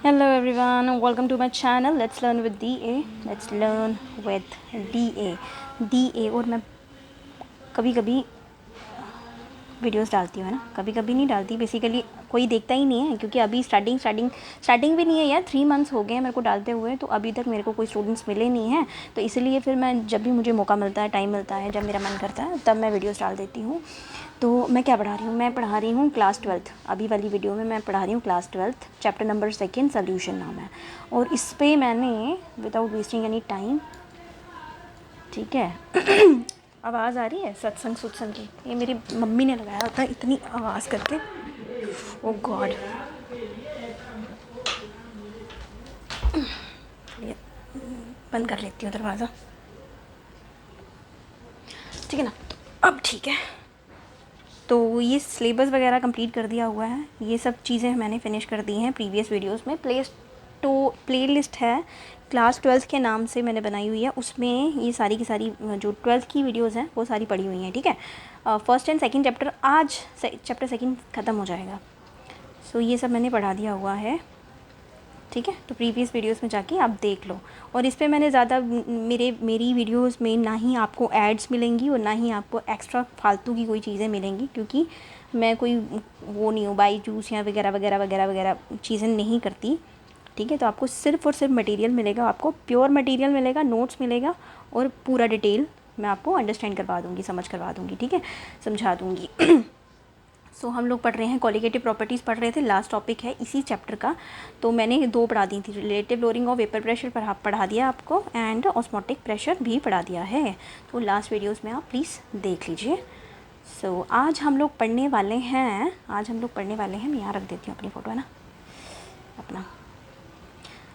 Hello everyone, welcome to my channel. Let's learn with DA. Let's learn with DA. DA और मैं कभी कभी videos डालती हूँ, है ना, कभी कभी नहीं डालती, बेसिकली कोई देखता ही नहीं है क्योंकि अभी स्टार्टिंग भी नहीं है यार, 3 मंथ्स हो गए हैं मेरे को डालते हुए, तो अभी तक मेरे को कोई स्टूडेंट्स मिले नहीं हैं, तो इसलिए फिर मैं जब भी मुझे मौका मिलता है, टाइम मिलता है, जब मेरा मन करता है तब मैं वीडियोस डाल देती हूँ। तो मैं क्या पढ़ा रही हूँ, मैं पढ़ा रही हूँ क्लास 12th। अभी वाली वीडियो में मैं पढ़ा रही हूँ class 12th, chapter number 2 solution नाम है, और इस पर मैंने विदाउट वेस्टिंग एनी टाइम, ठीक है आवाज़ आ रही है सत्संग की, ये मेरी मम्मी ने लगाया होता है इतनी आवाज़ करके, ओ गॉड। ये बंद कर लेती हूँ दरवाज़ा, ठीक है ना। तो अब ठीक है, तो ये सिलेबस वगैरह कंप्लीट कर दिया हुआ है, ये सब चीज़ें मैंने फिनिश कर दी हैं प्रीवियस वीडियोस में। प्ले लिस्ट है क्लास 12th के नाम से मैंने बनाई हुई है, उसमें ये सारी की सारी जो 12th की वीडियोस हैं वो सारी पड़ी हुई हैं, ठीक है। फर्स्ट एंड सेकंड चैप्टर आज चैप्टर 2 ख़त्म हो जाएगा, सो ये सब मैंने पढ़ा दिया हुआ है, ठीक है। तो प्रीवियस वीडियोस में जाके आप देख लो, और इस पे मैंने ज़्यादा मेरी वीडियोस में ना ही आपको एड्स मिलेंगी और ना ही आपको एक्स्ट्रा फालतू की कोई चीज़ें मिलेंगी, क्योंकि मैं कोई वो नहीं हूँ बाई जूस या वगैरह वगैरह वगैरह वगैरह चीज़ें नहीं करती, ठीक है। तो आपको सिर्फ और सिर्फ मटेरियल मिलेगा, आपको प्योर मटेरियल मिलेगा, नोट्स मिलेगा, और पूरा डिटेल मैं आपको अंडरस्टैंड करवा दूँगी, समझ करवा दूँगी, ठीक है, समझा दूँगी। सो हम लोग पढ़ रहे हैं कॉलिगेटिव प्रॉपर्टीज़ पढ़ रहे थे, लास्ट टॉपिक है इसी चैप्टर का, तो मैंने 2 पढ़ा दी थी, relative lowering of vapour pressure पढ़ा दिया आपको, एंड ऑस्मोटिक प्रेशर भी पढ़ा दिया है, तो लास्ट वीडियोस में आप प्लीज़ देख लीजिए। सो आज हम लोग पढ़ने वाले हैं, मैं यहाँ रख देती हूँ अपनी फ़ोटो, है ना, अपना।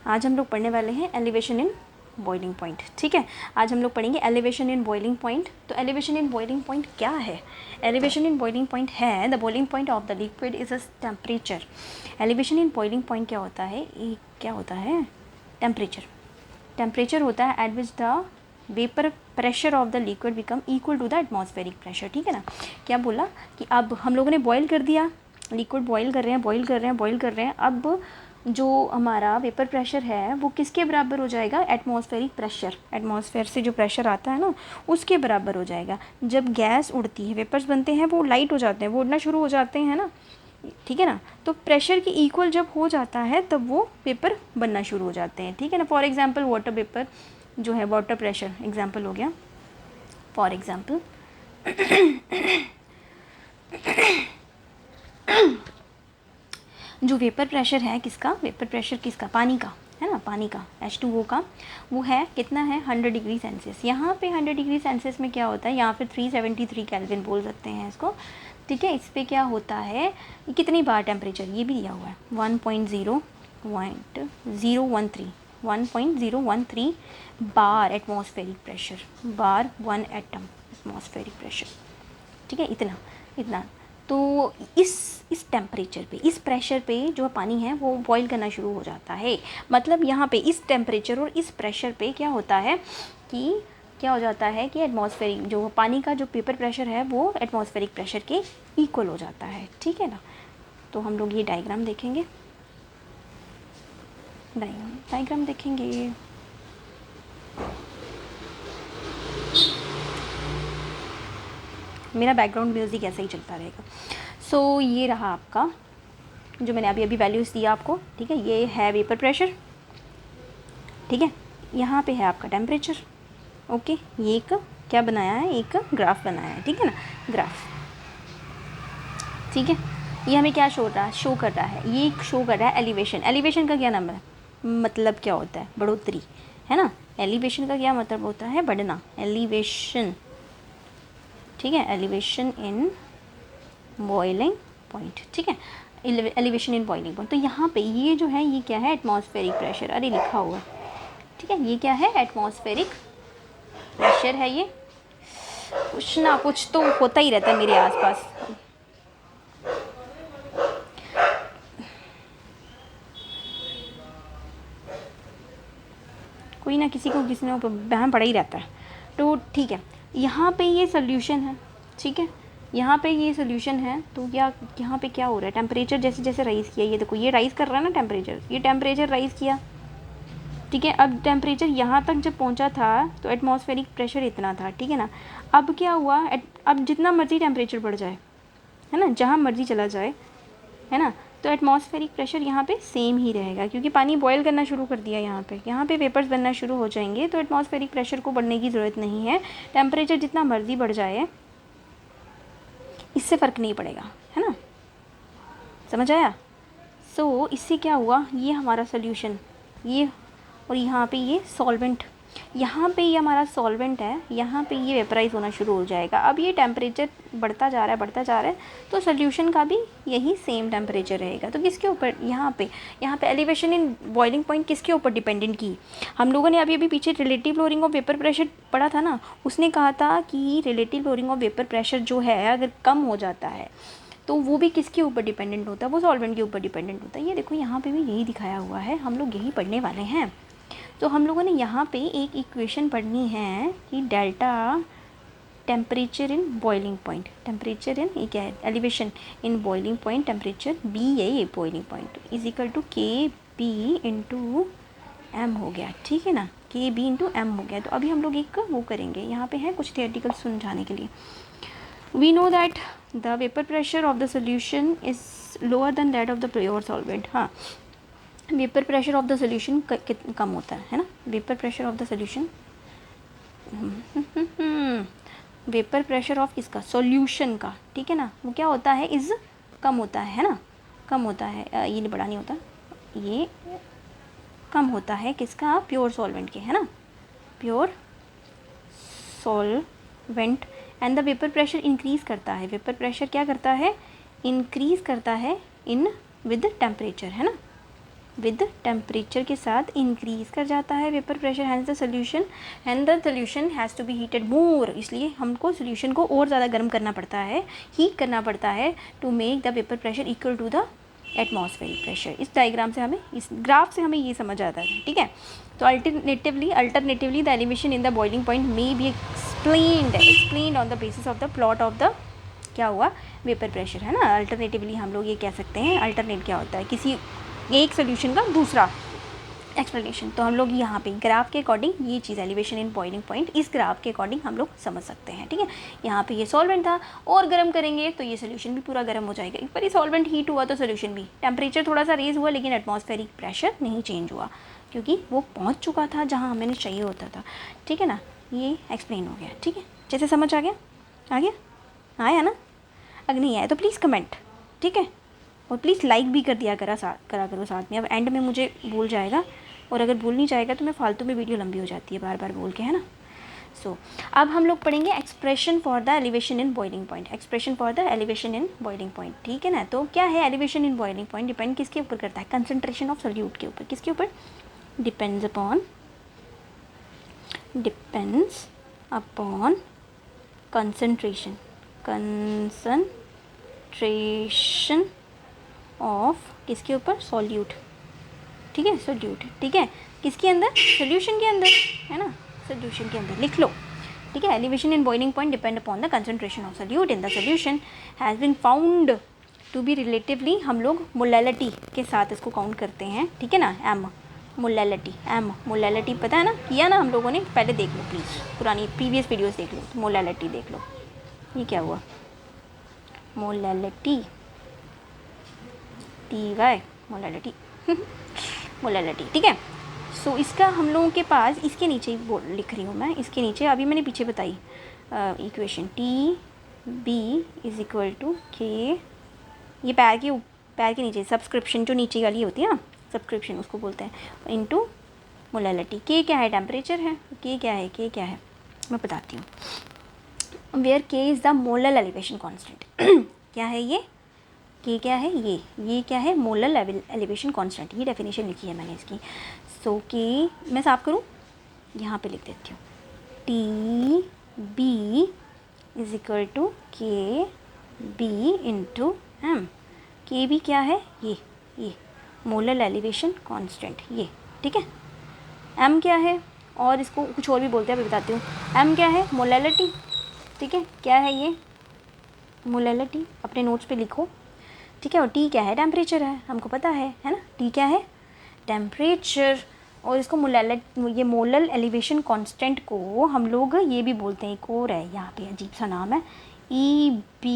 आज हम लोग पढ़ने वाले हैं एलिवेशन इन बॉइलिंग पॉइंट, ठीक है। आज हम लोग पढ़ेंगे एलिवेशन इन बॉइलिंग पॉइंट। तो एलिवेशन इन बॉइलिंग पॉइंट क्या है? एलिवेशन इन बॉइलिंग पॉइंट है the boiling point of the liquid is a temperature. Elevation in boiling point क्या होता है? ये क्या होता है? टेम्परेचर होता है at which the vapour pressure of the liquid become equal to the atmospheric pressure, ठीक है ना। क्या बोला कि अब हम लोगों ने बॉयल कर दिया, लिक्विड बॉयल कर रहे हैं, अब जो हमारा वेपर प्रेशर है वो किसके बराबर हो जाएगा? एटमॉस्फेरिक प्रेशर, एटमॉस्फेयर से जो प्रेशर आता है ना उसके बराबर हो जाएगा। जब गैस उड़ती है, वेपर्स बनते हैं, वो लाइट हो जाते हैं, वो उड़ना शुरू हो जाते हैं ना, ठीक है ना। तो प्रेशर की इक्वल जब हो जाता है तब वो वेपर बनना शुरू हो जाते हैं, ठीक है ना। फॉर एग्जांपल वाटर वेपर जो है, वाटर प्रेशर एग्जांपल हो गया, फॉर एग्जांपल जो वेपर प्रेशर है किसका? वेपर प्रेशर किसका? पानी का, है ना, पानी का, H2O का, वो है कितना है? 100 डिग्री सेल्सियस। यहाँ पे 100 डिग्री सेल्सियस में क्या होता है? यहाँ पे 373 केल्विन बोल सकते हैं इसको, ठीक है। इस पर क्या होता है, कितनी बार टेम्परेचर ये भी दिया हुआ है, 1.013 बार एटमॉस्फेरिक प्रेशर, बार 1 एटम एटमॉस्फेरिक प्रेशर, ठीक है, इतना। तो इस टेम्परेचर पे, इस प्रेशर पे जो पानी है वो बॉईल करना शुरू हो जाता है। मतलब यहाँ पे इस टेम्परेचर और इस प्रेशर पे क्या होता है कि एटमॉस्फेरिक जो पानी का जो वेपर प्रेशर है वो एटमॉस्फेरिक प्रेशर के इक्वल हो जाता है, ठीक है ना। तो हम लोग ये डायग्राम देखेंगे, डायग्राम देखेंगे। मेरा बैकग्राउंड म्यूज़िक ऐसा ही चलता रहेगा। सो ये रहा आपका जो मैंने अभी वैल्यूज़ दिया आपको, ठीक है। ये है वेपर प्रेशर, ठीक है। यहाँ पे है आपका टेम्परेचर, ओके। ये एक क्या बनाया है? एक ग्राफ बनाया है, ठीक है ना, ग्राफ, ठीक है। ये हमें क्या शो कर रहा है? ये शो कर रहा है एलिवेशन। एलिवेशन का क्या नाम है? मतलब क्या होता है? बढ़ोतरी, है ना। एलिवेशन का क्या मतलब होता है? बढ़ना, एलिवेशन, ठीक है। एलिवेशन इन बॉइलिंग पॉइंट, ठीक है, एलिवेशन इन बॉइलिंग पॉइंट। तो यहाँ पे ये जो है, ये क्या है? एटमॉस्फेरिक प्रेशर, अरे लिखा हुआ है, ठीक है। ये क्या है? एटमॉस्फेरिक प्रेशर है। ये कुछ ना कुछ तो होता ही रहता है मेरे आसपास। कोई ना किसी ने बहम पड़ा ही रहता है, तो ठीक है। यहाँ पे ये सोल्यूशन है, ठीक है। यहाँ पे ये सोल्यूशन है, तो यहाँ पे क्या हो रहा है, टेम्परेचर जैसे जैसे राइज़ किया, ये देखो ये राइज़ कर रहा है ना टेम्परेचर, ये टेम्परेचर राइज़ किया, ठीक है। अब टेम्परेचर यहाँ तक जब पहुँचा था तो एटमॉस्फेरिक प्रेशर इतना था, ठीक है ना। अब क्या हुआ, अब जितना मर्जी टेम्परेचर बढ़ जाए, है ना, जहाँ मर्जी चला जाए, है ना, तो एटमॉस्फेरिक प्रेशर यहाँ पे सेम ही रहेगा, क्योंकि पानी बॉयल करना शुरू कर दिया यहाँ पे वेपर्स बनना शुरू हो जाएंगे, तो एटमॉस्फेरिक प्रेशर को बढ़ने की ज़रूरत नहीं है। टेम्परेचर जितना मर्जी बढ़ जाए इससे फ़र्क नहीं पड़ेगा, है ना, समझ आया। सो इससे क्या हुआ, ये हमारा सोल्यूशन, ये और यहाँ पे ये सॉल्वेंट, यहाँ पे ये हमारा सॉल्वेंट है, यहाँ पे ये वेपराइज होना शुरू हो जाएगा। अब ये टेम्परेचर बढ़ता जा रहा है, तो सोल्यूशन का भी यही सेम टेम्परेचर रहेगा। तो किसके ऊपर, यहाँ पे एलिवेशन इन बॉइलिंग पॉइंट किसके ऊपर डिपेंडेंट की, हम लोगों ने अभी पीछे relative lowering of vapour pressure पढ़ा था ना, उसने कहा था कि relative lowering of vapour pressure जो है अगर कम हो जाता है तो वो भी किसके ऊपर डिपेंडेंट होता है, वो सॉल्वेंट के ऊपर डिपेंडेंट होता है। ये देखो यहाँ पे भी यही दिखाया हुआ है, हम लोग यही पढ़ने वाले हैं। तो हम लोगों ने यहाँ पे एक इक्वेशन पढ़नी है कि delta temperature in boiling point, temperature in ये क्या है, elevation in boiling point, temperature B है ये boiling point, is equal to K B into M हो गया, ठीक है ना, के बी इंटू एम हो गया। तो अभी हम लोग एक वो करेंगे, यहाँ पे है कुछ थियोरेटिकल समझाने के लिए। We know that the vapour pressure of the solution is lower than that of the pure solvent. हाँ, vapour pressure of the solution कम होता है ना, vapour pressure of the solution, vapour pressure of किसका, solution का, ठीक है ना, वो क्या होता है, इज़ कम होता है ना, कम होता है, ये बड़ा नहीं होता, ये कम होता है किसका, प्योर सॉल्वेंट के, है ना, pure solvent. And the vapour pressure increase करता है, वेपर प्रेशर क्या करता है, इंक्रीज़ करता है इन विद टेम्परेचर, है ना, विद टेम्परेचर के साथ इंक्रीज़ कर जाता है vapour pressure, hence the solution and the solution has to be heated more, इसलिए हमको सोल्यूशन को और ज़्यादा गर्म करना पड़ता है, हीट करना पड़ता है to make the vapour pressure equal to the atmospheric pressure. इस डायग्राम से हमें, इस ग्राफ से हमें ये समझ आता है, ठीक है। तो alternatively the elevation in the boiling point may be explained on the basis of the plot of the क्या हुआ, वेपर प्रेशर, है ना। अल्टरनेटिवली हम लोग ये कह सकते हैं, अल्टरनेट क्या होता है, किसी एक सोल्यूशन का दूसरा एक्सप्लेनेशन। तो हम लोग यहाँ पे ग्राफ के अकॉर्डिंग ये चीज़ एलिवेशन इन बॉइलिंग पॉइंट इस ग्राफ के अकॉर्डिंग हम लोग समझ सकते हैं, ठीक है। यहाँ पे ये सॉल्वेंट था, और गर्म करेंगे तो ये सोल्यूशन भी पूरा गर्म हो जाएगा। एक बार ये सॉल्वेंट हीट हुआ तो सोल्यूशन भी, टेम्परेचर थोड़ा सा रेज हुआ लेकिन एटमॉस्फेरिक प्रेशर नहीं चेंज हुआ, क्योंकि वो पहुँच चुका था जहाँ हमें चाहिए होता था, ठीक है ना। ये एक्सप्लेन हो गया, ठीक है, जैसे समझ आ गया, आया ना। अगर नहीं आया तो प्लीज़ कमेंट, ठीक है, और प्लीज़ लाइक भी कर दिया करो साथ में। अब एंड में मुझे भूल जाएगा, और अगर भूल नहीं जाएगा तो मैं फालतू में वीडियो लंबी हो जाती है बार बार बोल के, है ना। सो अब हम लोग पढ़ेंगे expression for the elevation in boiling point, expression for the elevation in boiling point, ठीक है ना। तो क्या है elevation in boiling point, depend किसके ऊपर करता है, कंसनट्रेशन ऑफ सोल्यूट के ऊपर, किसके ऊपर, डिपेंड्स अपॉन कंसनट्रेशन ऑफ किसके ऊपर, सॉल्यूट, ठीक है, सोल्यूट, ठीक है, किसके अंदर, सोल्यूशन के अंदर, है ना, सोल्यूशन के अंदर लिख लो, ठीक है। Elevation in boiling point depend upon the concentration of solute in the solution has been found to be relatively, हम लोग मोलैलिटी के साथ इसको काउंट करते हैं, ठीक है ना, एम मोलैलिटी पता है ना, किया ना हम लोगों ने, पहले देख लो प्लीज़, पुरानी प्रीवियस वीडियोस देख लो, तो मोलैलिटी देख लो, ये क्या हुआ, मोलैलिटी, मोलैलिटी, ठीक है। सो इसका हम लोगों के पास, इसके नीचे ही लिख रही हूँ मैं, इसके नीचे अभी मैंने पीछे बताई equation, T B is equal to K, ये पैर के नीचे सब्सक्रिप्शन जो नीचे वाली होती है ना, सब्सक्रिप्शन उसको बोलते हैं, इनटू मोलैलिटी। के क्या है, टेम्परेचर है, के क्या है मैं बताती हूँ। वेयर के is the molar elevation constant क्या है ये, के क्या है, ये क्या है, मोलर एलिवेशन कांस्टेंट, ये डेफिनेशन लिखी है मैंने इसकी। सो के मैं साफ करूँ, यहाँ पे लिख देती हूँ, T B is equal to K B into M. K B क्या है, ये मोलर एलिवेशन कांस्टेंट, ये, ठीक है। एम क्या है, और इसको कुछ और भी बोलते हैं, अभी बताती हूँ। एम क्या है, मोलैलिटी, ठीक है, क्या है ये, मोलैलिटी अपने नोट्स पे लिखो, ठीक है। और टी क्या है? टेम्परेचर है, हमको पता है ना। टी क्या है? टेम्परेचर। और इसको ये मोलल एलिवेशन कांस्टेंट को हम लोग ये भी बोलते हैं, एक और है यहाँ पे अजीब सा नाम है, EBULLIOSCOPIC,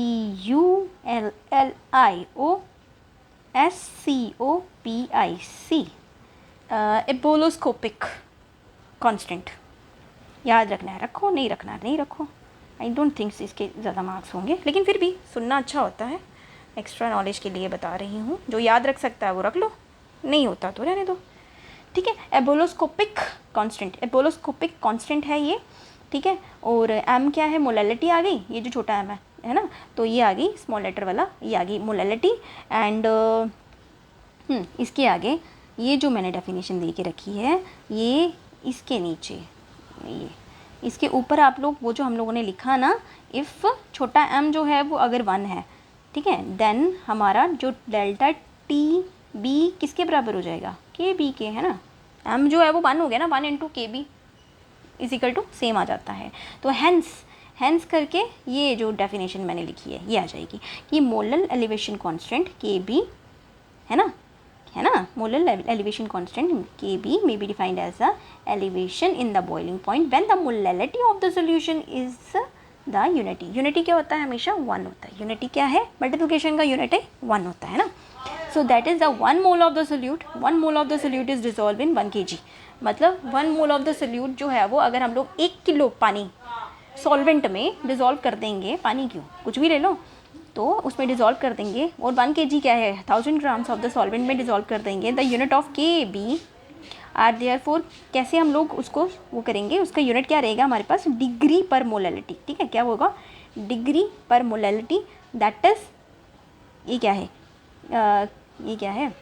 एबोलोस्कोपिक कांस्टेंट। याद रखना है रखो, नहीं रखना नहीं रखो। आई डोंट थिंक इसके ज़्यादा मार्क्स होंगे, लेकिन फिर भी सुनना अच्छा होता है। एक्स्ट्रा नॉलेज के लिए बता रही हूँ, जो याद रख सकता है वो रख लो, नहीं होता तो रहने दो, ठीक है। एबोलोस्कोपिक कांस्टेंट है ये, ठीक है। और एम क्या है? मोलैलिटी आ गई, ये जो छोटा एम है ना, तो ये आ गई स्मॉल लेटर वाला, ये आ गई मोलैलिटी। एंड इसके आगे ये जो मैंने डेफिनेशन दे के रखी है, ये इसके नीचे, ये इसके ऊपर आप लोग वो जो हम लोगों ने लिखा ना, इफ़ छोटा m जो है वो अगर 1 है, ठीक है, देन हमारा जो डेल्टा टी बी किसके बराबर हो जाएगा? के बी के, है ना। m जो है वो 1 हो गया ना, 1 इंटू के बी इजिकल टू सेम आ जाता है। तो हैंस करके ये जो डेफिनेशन मैंने लिखी है ये आ जाएगी कि molal elevation constant K B, है ना, molal elevation constant K B may be defined as the elevation in the boiling point when the molality of the solution is the unity क्या होता है? हमेशा 1 होता है। यूनिटी क्या है? मल्टीप्लिकेशन का यूनिट है 1 होता है ना। So that is the 1 mole of the solute, 1 mole of the solute is dissolve in 1 kg। मतलब 1 मोल ऑफ द सोल्यूट जो है वो अगर हम लोग 1 किलो पानी सॉल्वेंट में डिज़ोल्व कर देंगे, पानी क्यों, कुछ भी ले लो, तो उसमें डिज़ोल्व कर देंगे, और 1 kg क्या है? 1000 ग्राम्स ऑफ द सॉल्वेंट में डिज़ोल्व कर देंगे। द यूनिट ऑफ के बी आर देयरफॉर, कैसे हम लोग उसको वो करेंगे, उसका यूनिट क्या रहेगा हमारे पास? डिग्री पर मोलैलिटी, ठीक है। क्या होगा? डिग्री पर मोलैलिटी, दैट इज, ये क्या है? ये क्या है?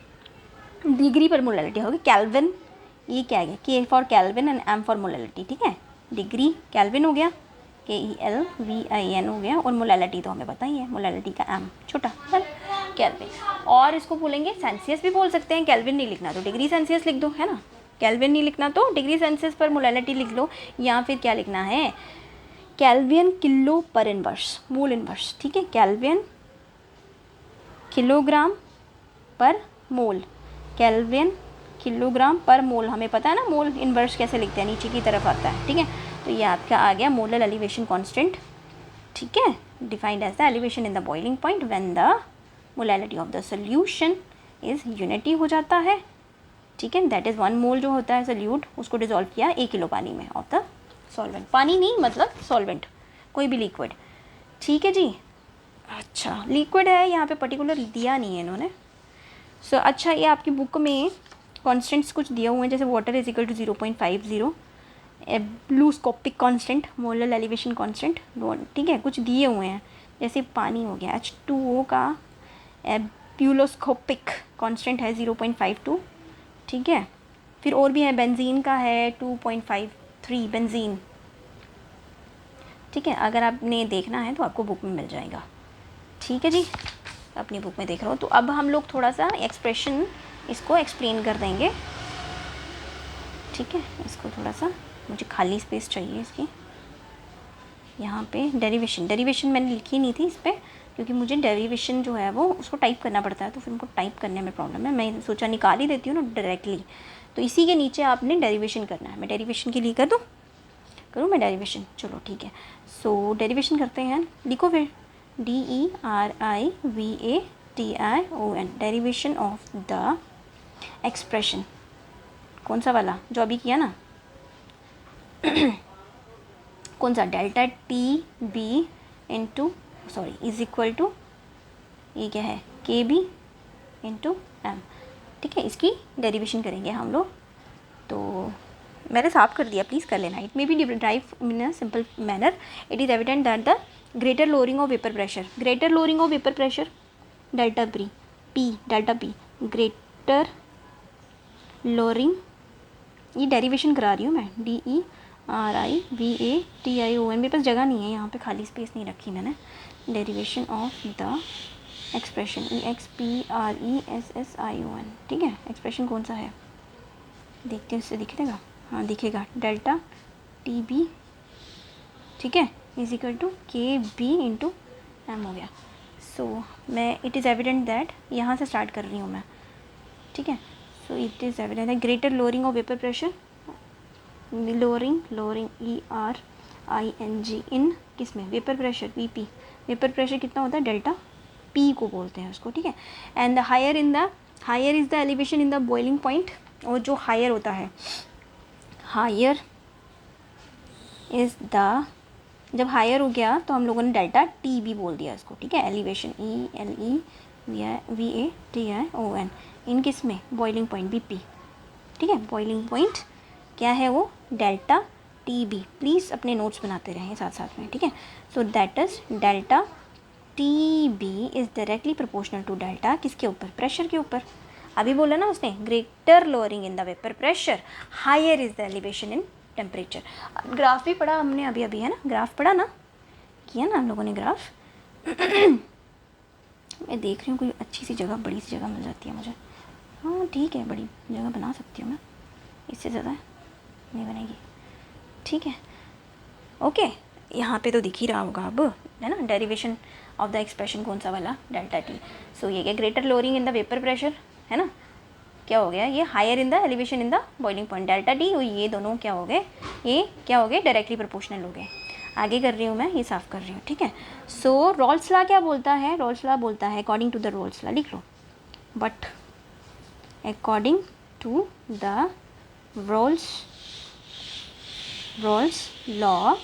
डिग्री पर मोलैलिटी होगी केल्विन। ये क्या है? K for kelvin and M for molality, ठीक है। डिग्री केल्विन हो गया, KELVIN हो गया, और मोलैलिटी तो हमें पता ही है, मोलैलिटी का एम छोटा केल्विन। और इसको बोलेंगे सेल्सियस भी बोल सकते हैं, केल्विन नहीं लिखना तो डिग्री सेल्सियस लिख दो, है ना। केल्विन नहीं लिखना तो डिग्री सेल्सियस पर मोलैलिटी लिख लो, या फिर क्या लिखना है? केल्विन किलो पर इनवर्स, मोल इनवर्स, ठीक है। केल्विन किलोग्राम पर मोल, केल्विन किलोग्राम पर मोल, हमें पता है ना मोल इनवर्स कैसे लिखते हैं, नीचे की तरफ आता है, ठीक है। तो ये आपका आ गया मोलल एलिवेशन कांस्टेंट, ठीक है, defined as the elevation in the boiling point when the molality of the solution is unity हो जाता है, ठीक है। दैट इज़ 1 मोल जो होता है सोल्यूट, उसको डिजोल्व किया 1 किलो पानी में ऑफ द सॉल्वेंट, पानी नहीं मतलब सॉल्वेंट, कोई भी लिक्विड, ठीक है जी। अच्छा लिक्विड है यहाँ पे पर्टिकुलर दिया नहीं है इन्होंने। सो अच्छा, ये आपकी बुक में कॉन्स्टेंट्स कुछ दिए हुए हैं, जैसे water is equal to 0.50, ebullioscopic constant, molal elevation constant, ठीक है, कुछ दिए हुए हैं। जैसे पानी हो गया, H2O का एब्यूलोस्कोपिक कांस्टेंट है 0.52, ठीक है। फिर और भी है, बेंजीन का है 2.53 बेंजीन, ठीक है। अगर आपने देखना है तो आपको बुक में मिल जाएगा, ठीक है जी। अपनी बुक में देख रहा हूँ। तो अब हम लोग थोड़ा सा एक्सप्रेशन इसको एक्सप्लेन कर देंगे, ठीक है। इसको थोड़ा सा, मुझे खाली स्पेस चाहिए इसकी, यहाँ पे डेरिवेशन मैंने लिखी नहीं थी इस पर, क्योंकि मुझे डेरिवेशन जो है वो उसको टाइप करना पड़ता है, तो फिर उनको टाइप करने में प्रॉब्लम है। मैं सोचा निकाल ही देती हूँ ना डायरेक्टली, तो इसी के नीचे आपने डेरिवेशन करना है। मैं डेरिवेशन के लिए करूँ मैं डेरिवेशन, चलो ठीक है। सो डेरिवेशन करते हैं, लिखो फिर, DERIVATION, derivation of the expression, कौन सा वाला जो अभी किया ना कौन सा? Delta T B into is equal to, ये क्या है? के बी इंटू एम, ठीक है। इसकी डेरिवेशन करेंगे हम लोग। तो मैंने साफ कर दिया, प्लीज़ कर लेना। It may be derive in a simple manner. It is evident that the greater lowering of vapour pressure, delta P greater lowering, ये डेरिवेशन करा रही हूँ मैं, DERIVATION, मेरे पास जगह नहीं है यहाँ पे, खाली स्पेस नहीं रखी मैंने। Derivation of the expression, EXPRESSION, ठीक है। एक्सप्रेशन कौन सा है देखते हैं, इससे दिखेगा, हाँ दिखेगा, डेल्टा टी बी, ठीक है, is equal to K B into M हो गया। सो मैं इट इज़ एविडेंट दैट यहाँ से स्टार्ट कर रही हूँ मैं, ठीक है। So it is evident that greater lowering of vapour pressure, lowering ERING इन किस में, vapour pressure VP। Vapour pressure कितना होता है, डेल्टा P को बोलते हैं उसको, ठीक है। And the higher is the elevation in the boiling point, और जो हायर होता है, हायर इज़ द, जब हायर हो गया तो हम लोगों ने डेल्टा टी भी बोल दिया इसको, ठीक है। एलिवेशन ELEVATION इन किस में, बॉइलिंग पॉइंट BP, ठीक है। बॉइलिंग पॉइंट क्या है वो, डेल्टा TB। प्लीज़ अपने नोट्स बनाते रहें साथ साथ में, ठीक है। So that is delta TB is directly proportional to delta किसके ऊपर, प्रेशर के ऊपर। अभी बोला ना उसने, greater lowering in the vapour pressure, higher is the elevation in temperature. Graph भी पढ़ा हमने अभी अभी, है ना, ग्राफ पढ़ा ना, किया ना हम लोगों ने ग्राफ। मैं देख रही हूँ कोई अच्छी सी जगह, बड़ी सी जगह मिल जाती है मुझे। हाँ ठीक है, बड़ी जगह बना सकती हूँ मैं, इससे ज़्यादा नहीं बनेगी, ठीक है। ओके, यहाँ पे तो दिख ही रहा होगा अब, है ना, डेरिवेशन ऑफ द एक्सप्रेशन कौन सा वाला, डेल्टा टी। सो ये क्या, greater lowering in the vapour pressure, है ना, क्या हो गया ये, higher in the elevation in the boiling point, delta T. और ये दोनों क्या हो गए, ये क्या हो गए, डायरेक्टली प्रोपोर्शनल हो गए। आगे कर रही हूँ मैं, ये साफ़ कर रही हूँ, ठीक है। सो रॉल्स लॉ क्या बोलता है, रॉल्स लॉ बोलता है, according to the Raoult's law, लिख लो, but according to the Raoult's law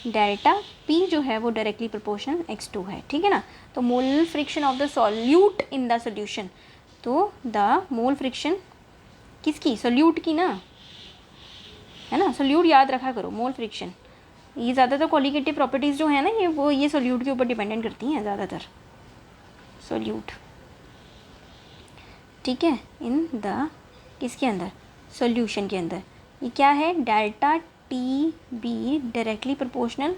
delta P जो है वो डायरेक्टली प्रोपोर्शनल x2 है, ठीक है ना। तो mole fraction of the solute in the solution, तो द मोल फ्रिक्शन किसकी, सोल्यूट की ना, है ना, सोल्यूट याद रखा करो, मोल फ्रिक्शन। ये ज़्यादातर क्वालिटेटिव प्रॉपर्टीज़ जो है ना, ये सोल्यूट के ऊपर डिपेंडेंट करती हैं ज़्यादातर, सोल्यूट, ठीक है, इन द किसके अंदर, सोल्यूशन के अंदर। ये क्या है, delta TB directly proportional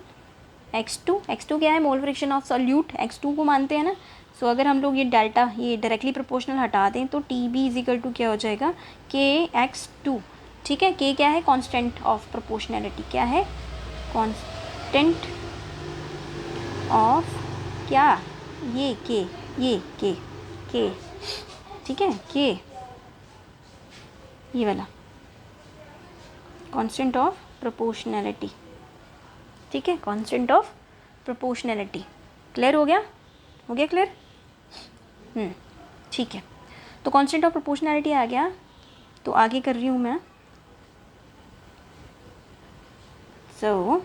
x2 क्या है, mole fraction of solute, x2 को मानते हैं ना। सो अगर हम लोग ये डेल्टा, ये डायरेक्टली प्रोपोर्शनल हटा दें तो TB इज इक्वल टू क्या हो जाएगा, KX2, ठीक है। K क्या है, कांस्टेंट ऑफ प्रोपोर्शनैलिटी, क्या है, कांस्टेंट ऑफ क्या, ये K, ठीक है, K ये वाला कांस्टेंट ऑफ प्रोपोर्शनैलिटी, ठीक है, कांस्टेंट ऑफ प्रोपोर्शनैलिटी। क्लियर हो गया क्लियर, ठीक है। तो कांस्टेंट ऑफ प्रोपोर्शनैलिटी आ गया, तो आगे कर रही हूँ मैं। सो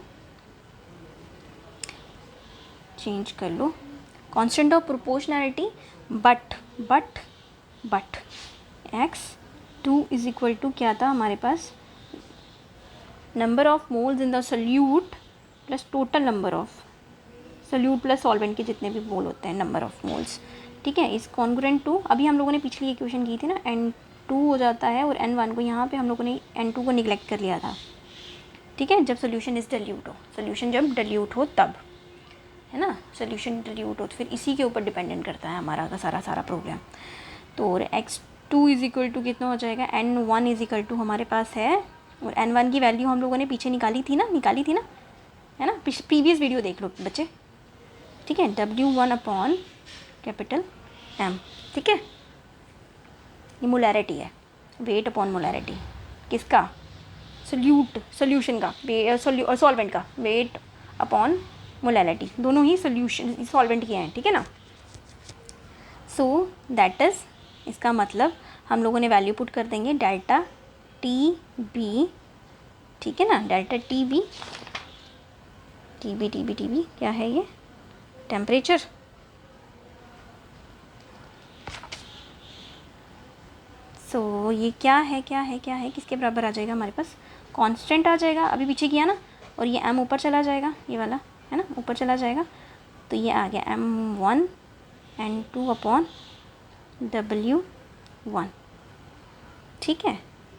चेंज कर लो, constant of proportionality but x2 is equal to क्या था हमारे पास, number of moles in the solute plus total number of solute plus solvent के जितने भी मोल होते हैं, नंबर ऑफ मोल्स, ठीक है, इस कॉन्ग्रुएंट टू। अभी हम लोगों ने पिछली इक्वेशन की थी ना, N2 हो जाता है और N1 को, यहाँ पे हम लोगों ने N2 को निगलेक्ट कर लिया था, ठीक है, जब सोल्यूशन इज़ डिल्यूट हो, सोल्यूशन जब डिल्यूट हो तब, है ना, सोल्यूशन डिल्यूट हो तो फिर इसी के ऊपर डिपेंडेंट करता है हमारा का सारा प्रोग्राम। तो और x2 इज इक्वल टू कितना हो जाएगा, N1 इज इक्वल टू हमारे पास है, और N1 की वैल्यू हम लोगों ने पीछे निकाली थी ना, है ना, प्रीवियस वीडियो देख लो बच्चे, ठीक है, W1 अपॉन कैपिटल M, ठीक है। ये मोलैरिटी है, वेट अपॉन मोलैरिटी किसका, सोल्यूशन का, सॉल्वेंट का, वेट अपॉन मोलैरिटी, दोनों ही सोल्यूशन सॉल्वेंट के हैं, ठीक है ना। सो दैट इज़, इसका मतलब हम लोगों ने वैल्यू पुट कर देंगे डेल्टा TB, ठीक है ना, डेल्टा TB क्या है ये, टेम्परेचर, सो ये क्या है किसके बराबर आ जाएगा हमारे पास, कांस्टेंट आ जाएगा, अभी पीछे किया ना, और ये M ऊपर चला जाएगा, ये वाला है ना, ऊपर चला जाएगा, तो ये आ गया M1 N2 अपॉन W1, ठीक है,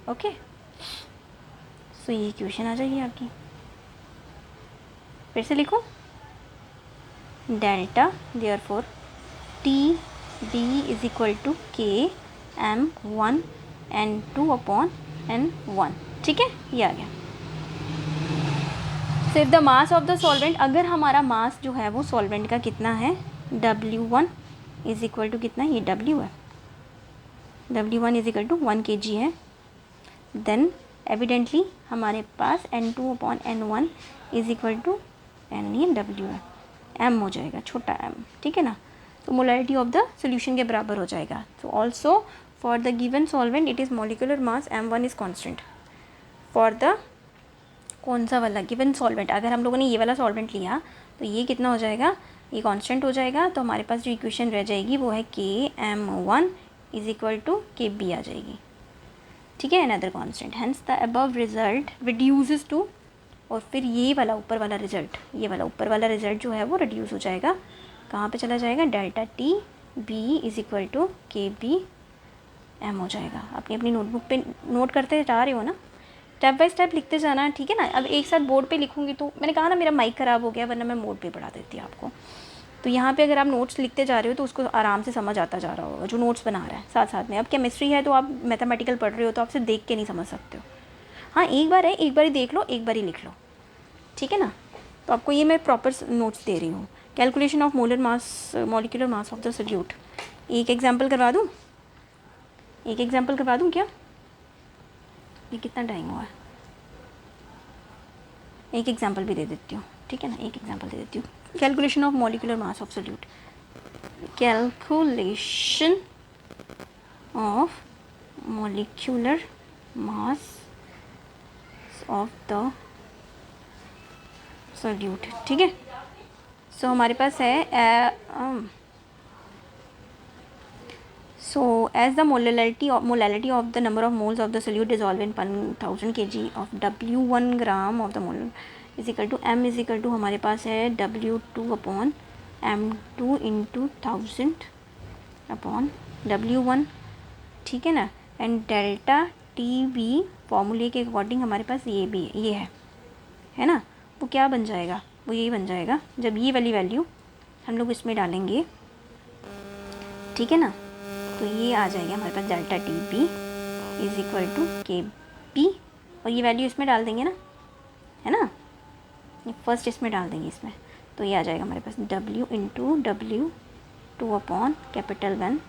ओके। सो ये इक्वेशन आ जाएगी आपकी, फिर से लिखो, delta therefore TB is equal to KM1 N2 upon N1, ठीक है, ये आ गया। So if the mass of the solvent, अगर हमारा मास जो है वो सॉल्वेंट का कितना है, W1 इज इक्वल टू कितना, ये W है, W1 is equal to 1 kg है, देन एविडेंटली हमारे पास N2/N1 is equal to N, ये W है, M हो जाएगा, छोटा m, ठीक है ना। तो मोलैरिटी ऑफ द सोल्यूशन के बराबर हो जाएगा। तो also for the given solvent it is molecular mass M1 is constant for the कौन सा वाला गिवन सॉल्वेंट। अगर हम लोगों ने ये वाला सॉल्वेंट लिया तो ये कितना हो जाएगा, ये कांस्टेंट हो जाएगा। तो हमारे पास जो इक्वेशन रह जाएगी वो है Km1 is equal to Kb आ जाएगी, ठीक है, another constant. Hence the above result reduces to, और फिर ये वाला ऊपर वाला रिजल्ट, ये वाला ऊपर वाला रिजल्ट जो है वो रिड्यूस हो जाएगा, कहाँ पे चला जाएगा, delta T B is equal to Kb m हो जाएगा। अपनी अपनी नोटबुक पे नोट करते जा रहे हो ना, स्टेप बाय स्टेप लिखते जाना, ठीक है ना। अब एक साथ बोर्ड पे लिखूंगी तो मैंने कहा ना मेरा माइक ख़राब हो गया, वरना मैं बोर्ड पे पढ़ा देती आपको। तो यहाँ पे अगर आप नोट्स लिखते जा रहे हो तो उसको आराम से समझ आता जा रहा होगा जो नोट्स बना रहा है साथ साथ में। अब केमिस्ट्री है तो आप मैथमेटिकल पढ़ रहे हो तो आप सिर्फ देख के नहीं समझ सकते हो। हाँ एक बार है, एक बार ही देख लो, एक बार ही लिख लो, ठीक है ना। तो आपको ये मैं प्रॉपर नोट्स दे रही हूँ। Calculation of molar mass, molecular mass of the solute, एक एग्जाम्पल करवा दूँ, एक एग्जाम्पल करवा दूँ क्या, ये कितना टाइम हुआ है, एक एग्जाम्पल भी दे देती हूँ, ठीक है ना, एक एग्जाम्पल दे देती हूँ। Calculation of molecular mass of solute, calculation of molecular mass of the solute, ठीक है। सो हमारे पास है so as the molality of the number of moles of the solute dissolved in 1000 kg of W1 gram of the mole is equal to M is equal to हमारे पास है W2/M2 into 1000 upon W1, ठीक है ना। And delta T B फॉर्मूले के according हमारे पास ये भी ये है ना, वो क्या बन जाएगा, वो यही बन जाएगा जब ये वाली वैल्यू हम लोग इसमें डालेंगे, ठीक है ना। तो ये आ जाएगा हमारे पास delta T B is equal to K B, और ये वैल्यू इसमें डाल देंगे ना, है ना, ये फर्स्ट इसमें डाल देंगे इसमें, तो ये आ जाएगा हमारे पास W into W2 upon capital one,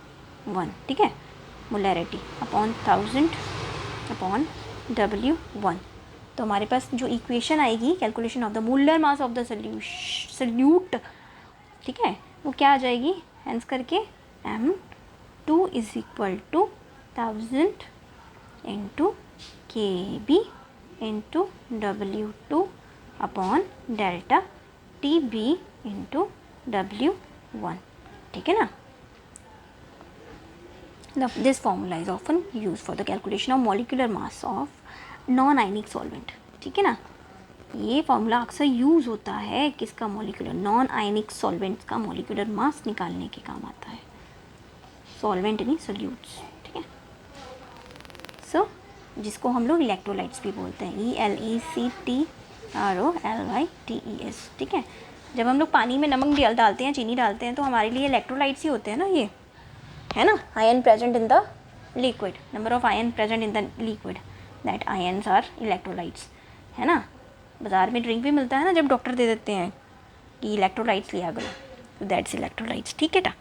ठीक है, मोलैरिटी अपॉन 1000 अपॉन W1। तो हमारे पास जो इक्वेशन आएगी calculation of the molar mass of the solute, ठीक है, वो क्या आ जाएगी, हेंस करके M2 is equal to 1000 into KB into W2 upon delta TB into W1, ठीक है ना। This formula is often used for the calculation of molecular mass of non-ionic solvent, ठीक है ना। ये फॉर्मूला अक्सर यूज़ होता है किसका, मॉलिक्यूलर नॉन आयनिक सॉल्वेंट्स का मॉलिक्यूलर मास निकालने के काम आता है, सॉल्वेंट नहीं सोल्यूट्स, ठीक है। सो जिसको हम लोग इलेक्ट्रोलाइट्स भी बोलते हैं, ELECTROLYTES, ठीक है। जब हम लोग पानी में नमक डालते हैं, चीनी डालते हैं, तो हमारे लिए इलेक्ट्रोलाइट्स ही होते हैं ना, ये है ना। Ion present in the liquid, number of ion present in the liquid, that ions are electrolytes, है ना। बाज़ार में ड्रिंक भी मिलता है ना, जब डॉक्टर दे देते हैं कि इलेक्ट्रोलाइट्स लिया करो, तो दैट्स इलेक्ट्रोलाइट्स, ठीक है ना।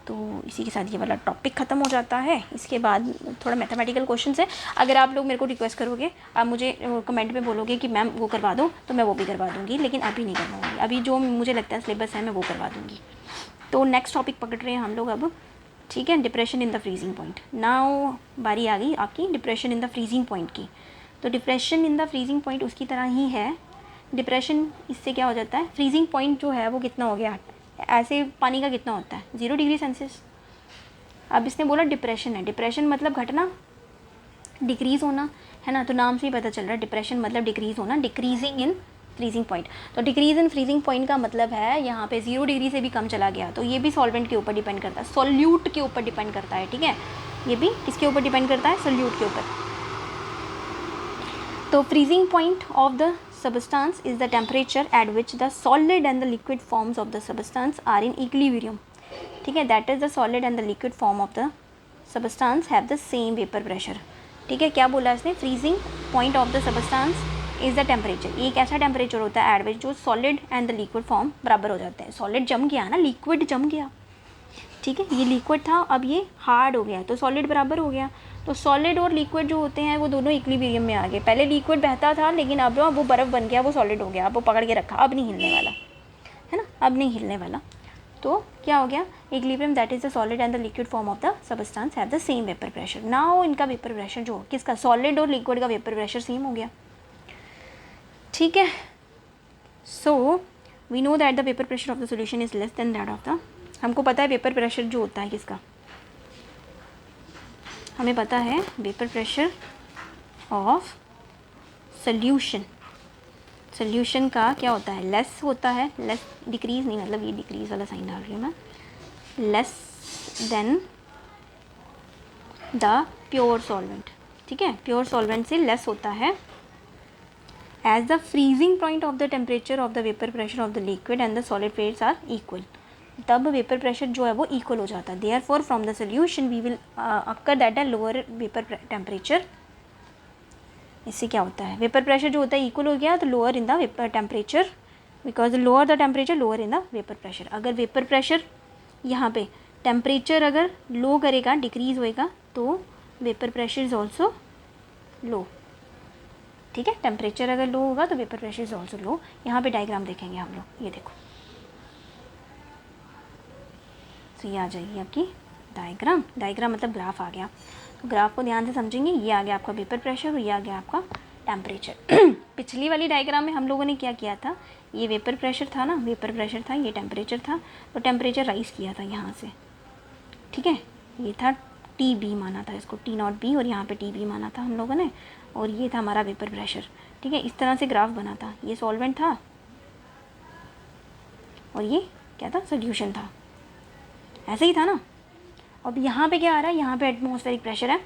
तो इसी के साथ ये वाला टॉपिक ख़त्म हो जाता है। इसके बाद थोड़ा मैथमेटिकल क्वेश्चन है, अगर आप लोग मेरे को रिक्वेस्ट करोगे, आप मुझे कमेंट में बोलोगे कि मैम वो करवा दो, तो मैं वो भी करवा दूँगी, लेकिन अभी नहीं करवाऊँगी। अभी जो मुझे लगता है सिलेबस है मैं वो करवा दूँगी। तो नेक्स्ट टॉपिक पकड़ रहे हैं हम लोग अब, ठीक है, depression in the freezing point. Now बारी आ गई आपकी depression in the freezing point की। तो depression in the freezing point उसकी तरह ही है। डिप्रेशन इससे क्या हो जाता है, फ्रीजिंग पॉइंट जो है वो कितना हो गया, ऐसे पानी का कितना होता है, 0 डिग्री सेल्सियस। अब इसने बोला डिप्रेशन है, डिप्रेशन मतलब घटना, डिक्रीज़ होना, है ना। तो नाम से ही पता चल रहा है डिप्रेशन मतलब डिक्रीज़ होना, डिक्रीजिंग इन फ्रीजिंग पॉइंट। तो डिक्रीज इन फ्रीजिंग पॉइंट का मतलब है यहाँ पे 0 डिग्री से भी कम चला गया, तो ये भी सॉल्वेंट के ऊपर डिपेंड करता है, सोल्यूट के ऊपर डिपेंड करता है, ठीक है। ये भी किसके ऊपर डिपेंड करता है, सोल्यूट के ऊपर। तो freezing point of the substance is the temperature at which the solid and the liquid forms of the substance are in equilibrium, ठीक है। that is the solid and the liquid form of the substance have the same vapor pressure, ठीक है। क्या बोला इसने, freezing point of the substance is the temperature, एक ऐसा temperature होता है एट विच जो solid and the liquid form बराबर हो जाते हैं। सॉलिड जम गया ना, लिक्विड जम गया, ठीक है, ये लिक्विड था अब ये हार्ड हो गया तो सॉलिड बराबर हो गया। तो सॉलिड और लिक्विड जो होते हैं वो दोनों इक्विलिब्रियम में आ गए। पहले लिक्विड बहता था लेकिन अब वो बर्फ़ बन गया, वो सॉलिड हो गया, अब वो पकड़ के रखा, अब नहीं हिलने वाला, है ना, अब नहीं हिलने वाला। तो क्या हो गया, equilibrium that is the solid and the liquid form of the substance have the same vapour pressure. Now इनका वेपर प्रेशर जो किसका, सॉलिड और लिक्विड का वेपर प्रेशर सेम हो गया, ठीक है। So we know that the vapour pressure of the solution is less than that of the, हमको पता है वेपर प्रेशर जो होता है किसका, हमें पता है vapour pressure of solution, solution का क्या होता है, लेस होता है, लेस डिक्रीज नहीं, मतलब ये डिक्रीज वाला साइन डाल रही हूँ मैं, less than the pure solvent, ठीक है, प्योर सॉल्वेंट से लेस होता है। As the freezing point of the temperature of the vapour pressure of the liquid and the solid phase are equal, तब वेपर प्रेशर जो है वो इक्वल हो जाता है। Therefore from the solution we will occur that a lower vapour temperature. इससे क्या होता है, वेपर प्रेशर जो होता है इक्वल हो गया तो lower in the vapour temperature, because lower the temperature lower in the vapour pressure. अगर वेपर प्रेशर यहाँ पे टेम्परेचर अगर लो करेगा, डिक्रीज होएगा, तो vapour pressure is also low, ठीक है, टेम्परेचर अगर लो होगा तो vapour pressure is also low. यहाँ पे डायग्राम देखेंगे हम लोग, ये देखो, तो ये आ जाएगी आपकी डायग्राम, डायग्राम मतलब ग्राफ आ गया, तो ग्राफ को ध्यान से समझेंगे, ये आ गया आपका वेपर प्रेशर और ये आ गया आपका टेम्परेचर। पिछली वाली डायग्राम में हम लोगों ने क्या किया था, ये वेपर प्रेशर था ना, वेपर प्रेशर था, ये टेम्परेचर था, तो टेम्परेचर राइज किया था यहाँ से, ठीक है, ये था टी बी माना था इसको, टी नॉट बी, और यहाँ पे टी बी माना था हम लोगों ने, और ये था हमारा वेपर प्रेशर, ठीक है। इस तरह से ग्राफ बना था, ये सॉल्वेंट था और ये क्या था, सोल्यूशन था, ऐसे ही था ना। अब यहाँ पे क्या आ रहा है, यहाँ पे एटमॉस्फेरिक प्रेशर है,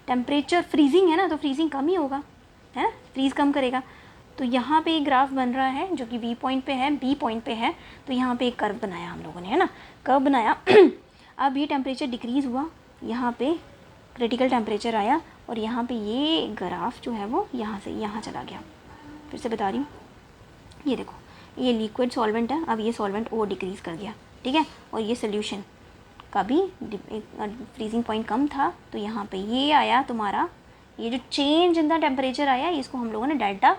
टेम्परेचर फ्रीजिंग है ना, तो फ्रीजिंग कम ही होगा, है, फ्रीज कम करेगा। तो यहाँ पे एक ग्राफ बन रहा है जो कि बी पॉइंट पे है, बी पॉइंट पे है, तो यहाँ पे एक कर्व बनाया हम लोगों ने, है ना, कर्व बनाया। अब ये टेम्परेचर डिक्रीज़ हुआ, यहाँ पे क्रिटिकल टेम्परेचर आया, और यहाँ पे ये ग्राफ जो है वो यहाँ से यहाँ चला गया। फिर से बता रही हूँ, ये देखो, ये लिक्विड सॉल्वेंट है, अब ये सॉल्वेंट और डिक्रीज़ कर गया, ठीक है, और ये सोल्यूशन का भी फ्रीजिंग पॉइंट कम था, तो यहाँ पे ये आया तुम्हारा, ये जो चेंज इन द टेम्परेचर आया, इसको हम लोगों ने डेल्टा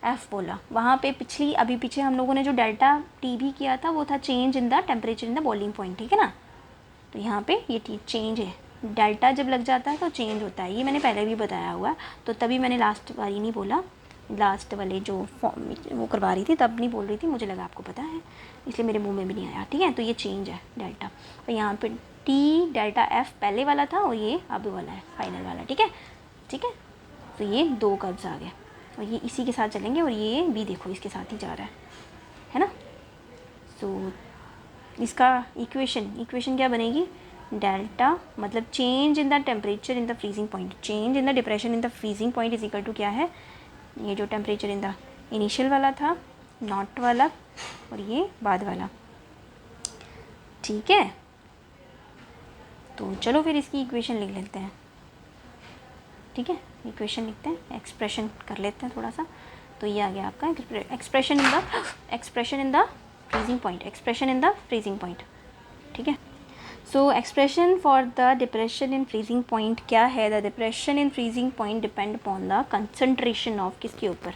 एफ बोला। वहाँ पे अभी पीछे हम लोगों ने जो डेल्टा टी भी किया था वो था change in the temperature in the boiling point, ठीक है ना। तो यहाँ पे ये चेंज है, डेल्टा जब लग जाता है तो चेंज होता है, ये मैंने पहले भी बताया हुआ है, तो तभी मैंने लास्ट बारी नहीं बोला, लास्ट वाले जो फॉर्म वो करवा रही थी तब नहीं बोल रही थी, मुझे लगा आपको पता है, इसलिए मेरे मुंह में भी नहीं आया, ठीक है। तो ये चेंज है डेल्टा, तो यहाँ पे टी डेल्टा एफ पहले वाला था और ये अब वाला है फाइनल वाला, ठीक है, ठीक है। तो ये दो कर्व्स आ गए और ये इसी के साथ चलेंगे, और ये भी देखो इसके साथ ही जा रहा है ना। सो इसका इक्वेशन क्या बनेगी, डेल्टा मतलब change in the temperature in the freezing point, change in the depression in the freezing point is equal to क्या है, ये जो टेम्परेचर इन द इनिशियल वाला था, नॉट वाला, और ये बाद वाला, ठीक है। तो चलो फिर इसकी इक्वेशन लिख लेते हैं, ठीक है, इक्वेशन लिखते हैं, एक्सप्रेशन कर लेते हैं थोड़ा सा। तो ये आ गया आपका expression in the freezing point, expression in the freezing point, ठीक है। सो expression for the depression in freezing point क्या है, the depression in freezing point depend upon the concentration of, किसके ऊपर,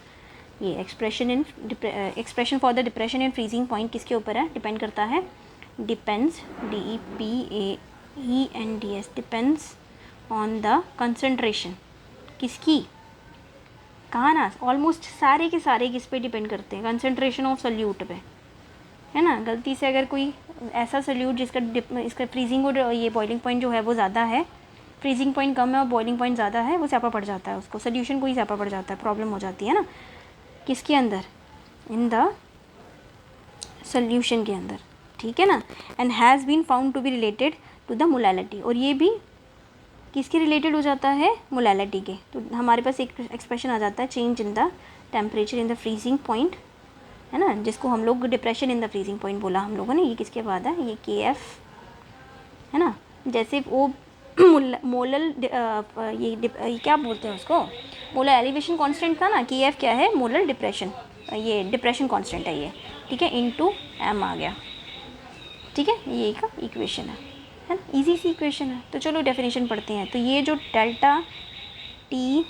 ये expression for the depression in freezing point किसके ऊपर है, डिपेंड करता है, depends, DEPENDS, depends on the concentration, किसकी, कहाँ ना, ऑलमोस्ट सारे के सारे किस पे डिपेंड करते हैं, कंसंट्रेशन ऑफ सोल्यूट पे, है ना। गलती से अगर कोई ऐसा सोल्यूट जिसका इसका फ्रीजिंग और ये बॉइलिंग पॉइंट जो है वो ज़्यादा है, फ्रीजिंग पॉइंट कम है और बॉइलिंग पॉइंट ज़्यादा है, वो स्यापा पड़ जाता है, उसको सोल्यूशन को ही स्यापा पड़ जाता है, प्रॉब्लम हो जाती है ना, किसके अंदर, इन द सोल्यूशन के अंदर, ठीक है ना। And has been found to be related to the molality, और ये भी किसके रिलेटेड हो जाता है, मोलैलिटी के। तो हमारे पास एक एक्सप्रेशन आ जाता है, change in the temperature in the freezing point, है ना, जिसको हम लोग depression in the freezing point बोला हम लोगों ने, ये किसके बाद है, ये KF, है ना। जैसे वो मोलल ये क्या बोलते हैं उसको, मोलर एलिवेशन कांस्टेंट था ना, के एफ क्या है, मोलर डिप्रेशन, ये डिप्रेशन कांस्टेंट है ये, ठीक है, इनटू एम आ गया, ठीक है, ये का इक्वेशन है ना, इजी सी इक्वेशन है। तो चलो डेफिनेशन पढ़ते हैं। तो ये जो delta T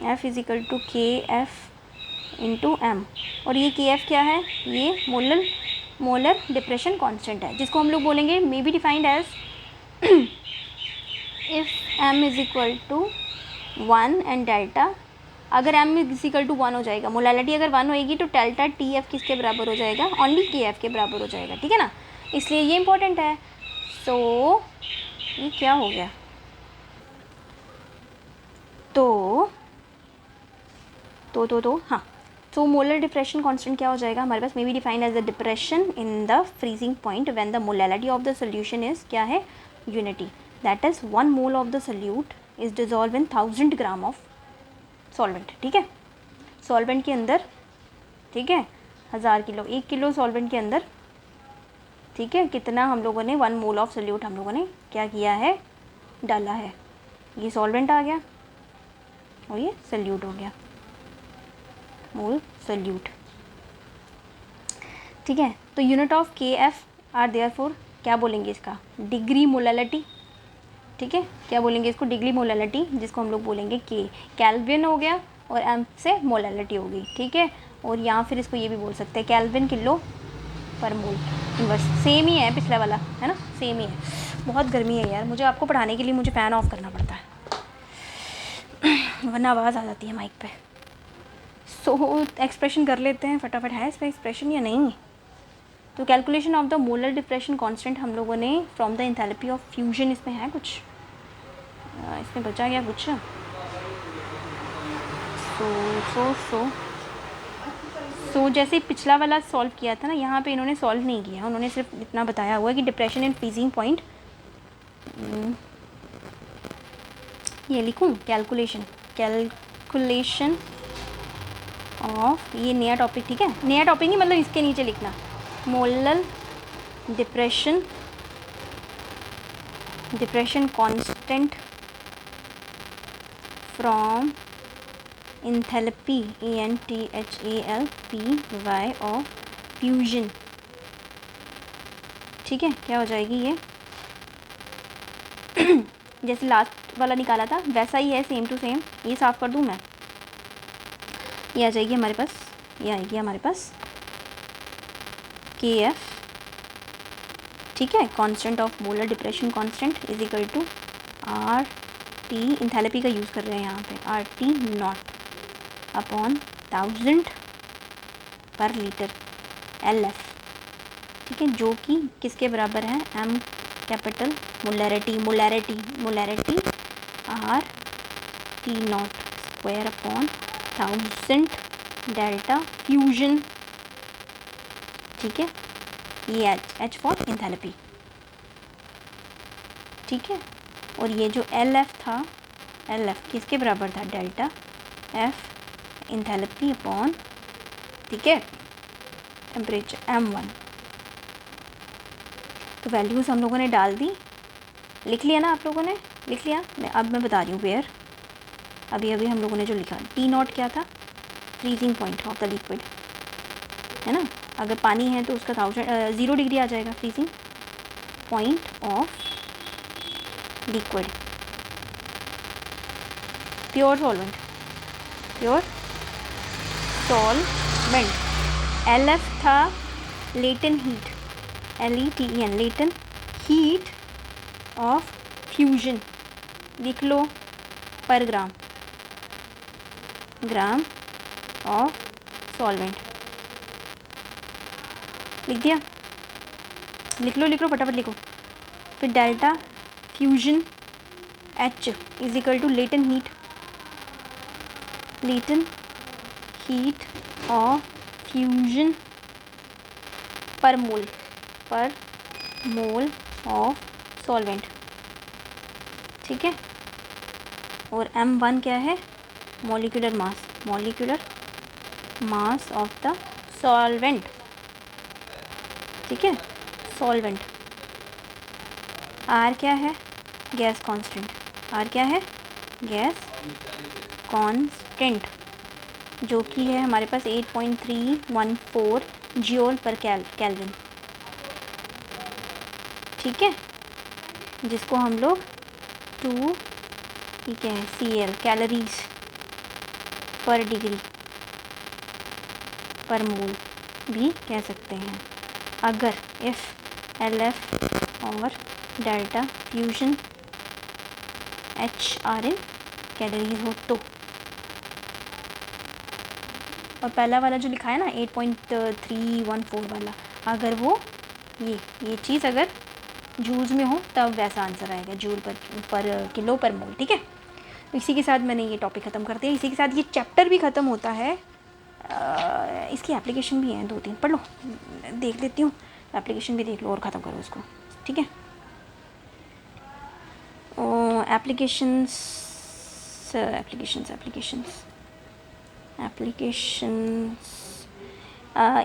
F is equal to K F into M, और ये के एफ क्या है, ये मोलर डिप्रेशन कांस्टेंट है, जिसको हम लोग बोलेंगे may be defined as if M is equal to 1 and delta, अगर एम इज इक्वल टू 1 हो जाएगा, मोलैलिटी अगर 1 होएगी तो डेल्टा टी एफ किसके बराबर हो जाएगा, ओनली के एफ के बराबर हो जाएगा, ठीक है ना, इसलिए ये इंपॉर्टेंट है। सो ये क्या हो गया, हाँ, तो मोलर डिप्रेशन कांस्टेंट क्या हो जाएगा हमारे पास, may be defined as the depression in the freezing point when the molality of the solution is क्या है, unity, that is 1 mole of the solute is dissolve in 1000 gram of solvent, ठीक है, solvent के अंदर, ठीक है, 1000 kilo, 1 kilo solvent के अंदर, ठीक है, कितना हम लोगों ने 1 मोल ऑफ सोल्यूट हम लोगों ने क्या किया है, डाला है, ये सॉल्वेंट आ गया और ये सोल्यूट हो गया, मोल सोल्यूट, ठीक है। तो यूनिट ऑफ के एफ आर देयरफॉर क्या बोलेंगे इसका, डिग्री मोलैलिटी, ठीक है, क्या बोलेंगे इसको, डिग्री मोलैलिटी, जिसको हम लोग बोलेंगे के, केल्विन हो गया और एम से मोलैलिटी हो गई, ठीक है, और यहाँ फिर इसको ये भी बोल सकते हैं केल्विन किलो पर मोल इनवर्स, सेम ही है पिछला वाला, है ना, सेम ही है। बहुत गर्मी है यार, मुझे आपको पढ़ाने के लिए मुझे फ़ैन ऑफ करना पड़ता है वरना आवाज़ आ जाती है माइक पे। सो एक्सप्रेशन कर लेते हैं फटाफट, है इसका एक्सप्रेशन या नहीं। तो calculation of the molar depression constant हम लोगों ने from the enthalpy of fusion, इसमें है कुछ, इसमें बचा गया कुछ, सो जैसे पिछला वाला सॉल्व किया था ना, यहाँ पे इन्होंने सॉल्व नहीं किया, उन्होंने सिर्फ इतना बताया हुआ है कि डिप्रेशन इन फ्रीजिंग पॉइंट, ये लिखूँ कैलकुलेशन ऑफ, ये नया टॉपिक, ठीक है, नया टॉपिक नहीं मतलब इसके नीचे लिखना, molar depression constant from enthalpy ENTHALPY of fusion, ठीक है, क्या हो जाएगी ये जैसे लास्ट वाला निकाला था वैसा ही है, सेम टू सेम, ये साफ़ कर दूँ मैं, ये आ जाएगी हमारे पास, ये आएगी हमारे पास के एफ, ठीक है, constant of molar depression constant is equal to R T, enthalpy का यूज़ कर रहे हैं यहाँ पे, आर टी नॉट अपॉन 1000 पर लीटर LF, ठीक है, जो कि किसके बराबर है, M capital molarity R T not square upon 1000 delta fusion, ठीक है, ये H फॉर एंथैल्पी, ठीक है, और ये जो LF था, LF किसके बराबर था, डेल्टा F एंथैल्पी अपॉन, ठीक है, टेम्परेचर M1। तो वैल्यूज़ हम लोगों ने डाल दी, लिख लिया ना, आप लोगों ने लिख लिया, मैं बता रही हूँ वेयर, अभी हम लोगों ने जो लिखा, T नॉट क्या था, freezing point of the liquid, है ना, अगर पानी है तो उसका 0 डिग्री आ जाएगा, freezing point of liquid, pure solvent, LF था latent heat, LETEN latent heat of fusion, लिख लो पर ग्राम ऑफ सॉल्वेंट, लिख दिया, लिख लो फटाफट लिखो, फिर delta fusion H is equal to latent heat of fusion per mole of solvent, ठीक है, और M1 क्या है, molecular mass of the solvent, ठीक है, सॉल्वेंट, R क्या है, गैस कांस्टेंट, R क्या है, गैस कांस्टेंट जो कि है हमारे पास 8.314 जूल पर केल्विन, ठीक है, जिसको हम लोग 2 ठीक है CL कैलोरीज पर डिग्री पर मोल भी कह सकते हैं, अगर इफ़ LF और डेल्टा फ्यूजन HRN कैलोरीज हो तो। और पहला वाला जो लिखा है ना 8.314 वाला, अगर वो ये चीज़ अगर जूल्स में हो तब वैसा आंसर आएगा, जूल पर किलो पर मोल, ठीक है। इसी के साथ मैंने ये टॉपिक ख़त्म कर दिया, इसी के साथ ये चैप्टर भी ख़त्म होता है। इसकी एप्लीकेशन भी हैं 2-3, पढ़ लो, देख लेती हूँ, एप्लीकेशन भी देख लो और ख़त्म करो इसको, ठीक है। एप्लीकेशंस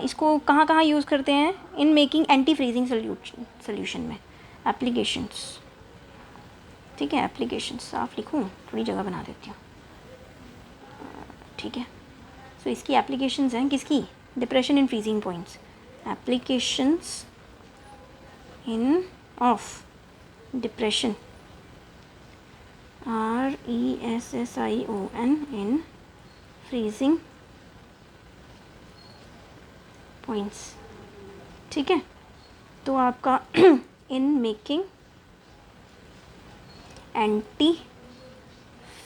इसको कहाँ कहाँ यूज़ करते हैं? इन मेकिंग एंटी फ्रीजिंग सोल्यूशन में एप्लीकेशंस, ठीक है। एप्लीकेशंस साफ लिखूँ, थोड़ी जगह बना देती हूँ, ठीक है। सो इसकी एप्लीकेशंस हैं किसकी? Depression in freezing points, applications in of depression RESSION in freezing points, ठीक है। तो आपका in making anti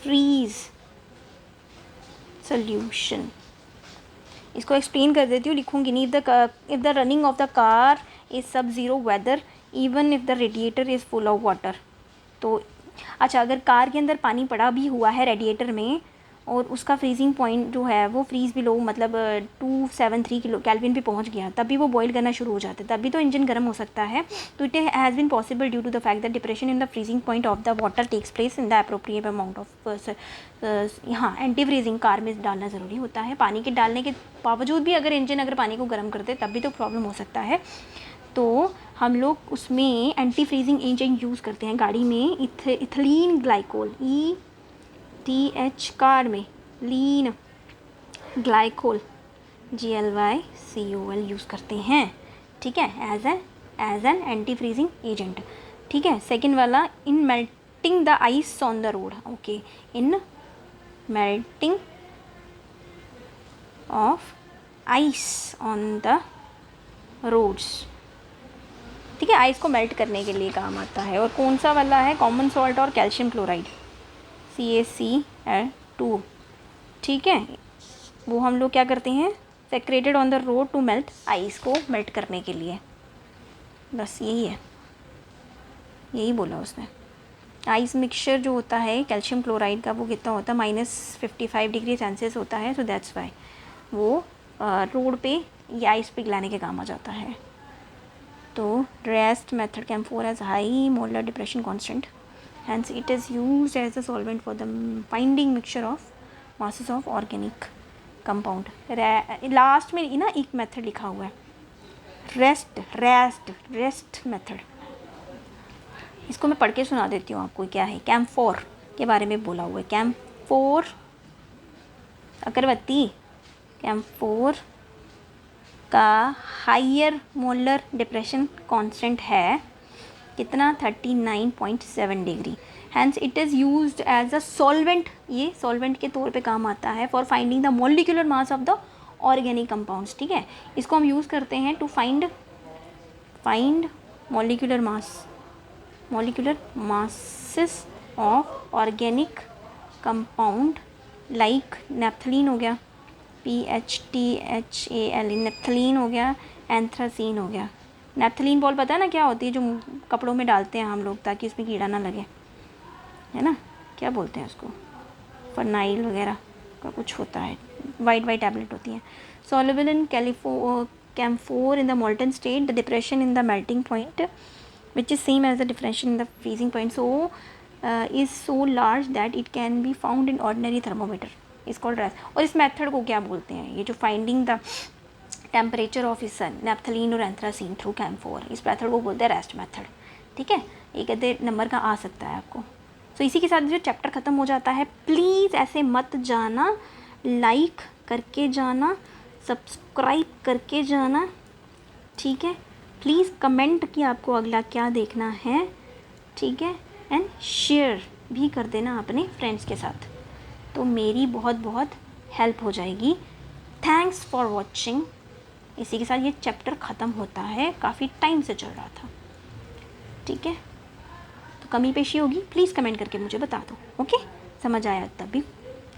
freeze solution, इसको एक्सप्लेन कर देती हूँ, लिखूँगी नहीं। If the running of the car is sub zero weather even if the radiator is full of water. तो अच्छा, अगर कार के अंदर पानी पड़ा भी हुआ है रेडिएटर में और उसका फ्रीजिंग पॉइंट जो है वो फ्रीज़ बिलो मतलब 273 किलो केल्विन पे पहुंच गया, तब भी वो बॉईल करना शुरू हो जाता है, तब भी तो इंजन गर्म हो सकता है। तो it has been possible due to the fact that depression in the freezing point of the water takes place in the appropriate amount of. यहाँ एंटी फ्रीजिंग कार में डालना ज़रूरी होता है। पानी के डालने के बावजूद भी अगर पानी को गर्म करते तब भी तो प्रॉब्लम हो सकता है। तो हम लोग उसमें एंटी फ्रीजिंग एजेंट यूज़ करते हैं गाड़ी में, इथिलीन ग्लाइकोल, ETH कार में लीन ग्लाइकोल GLYCOL यूज़ करते हैं, ठीक है, as an anti freezing agent, ठीक है। सेकेंड वाला, in melting the ice on the road, okay, in melting of ice on the roads, ठीक है, आइस को मेल्ट करने के लिए काम आता है। और कौन सा वाला है? कॉमन सॉल्ट और कैल्शियम क्लोराइड CaCl2, ठीक है, वो हम लोग क्या करते हैं? Secreted on the road to melt, ice को मेल्ट करने के लिए, बस यही है, यही बोला उसने। आइस मिक्सचर जो होता है कैल्शियम क्लोराइड का, वो कितना होता है? -55 डिग्री सेल्सियस होता है। सो दैट्स वाई वो रोड पे या आइस पिघलाने के काम आ जाता है। तो rest method CAM4 has high molar depression constant, hence it is used as a solvent for the finding mixture of masses of organic compound। Last में ना एक मेथड लिखा हुआ है, रेस्ट मेथड, इसको मैं पढ़ के सुना देती हूँ आपको क्या है। CAM4 के बारे में बोला हुआ है। CAM4 अगरबत्ती, CAM4 का हायर मोलर डिप्रेशन कांस्टेंट है कितना? 39.7 degree. Hence it is used as a solvent, ये सॉल्वेंट के तौर पे काम आता है for finding the molecular mass of the organic compounds, ठीक है। इसको हम यूज़ करते हैं to find molecular masses of organic compound like naphthalene हो गया, PHTHAL, नेप्थलीन हो गया, एंथ्रासीन हो गया। नेप्थलीन बॉल पता है ना क्या होती है? जो कपड़ों में डालते हैं हम लोग ताकि उसमें कीड़ा ना लगे, है ना, क्या बोलते हैं उसको? फर्नाइल वगैरह का कुछ होता है, वाइट टैबलेट होती है। Soluble in CAM4 in the molten state, the depression in the melting point which is same as the depression in the freezing point so is so large that it can be found in ordinary thermometer, is called Rast. और इस method को क्या बोलते हैं? ये जो finding the temperature of इस naphthalene और एंथ्रासीन थ्रू CAM4, इस मेथड को बोलते हैं रेस्ट मेथड, ठीक है। एक आधे नंबर का आ सकता है आपको, सो इसी के साथ जो चैप्टर ख़त्म हो जाता है। प्लीज़ ऐसे मत जाना, लाइक करके जाना, सब्सक्राइब करके जाना, ठीक है। प्लीज़ कमेंट कि आपको अगला क्या देखना है, ठीक है। एंड शेयर भी कर देना अपने फ्रेंड्स के साथ, तो मेरी बहुत बहुत हेल्प हो जाएगी। Thanks for watching. इसी के साथ ये चैप्टर ख़त्म होता है, काफ़ी टाइम से चल रहा था, ठीक है। तो कमी पेशी होगी प्लीज़ कमेंट करके मुझे बता दो, ओके। समझ आया तब भी,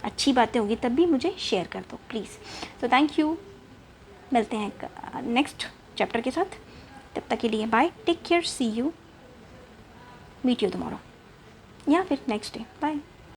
अच्छी बातें होगी तब भी मुझे शेयर कर दो प्लीज़। तो थैंक यू, मिलते हैं नेक्स्ट चैप्टर के साथ। तब तक के लिए bye, take care, see you, meet you tomorrow या फिर नेक्स्ट डे, बाय।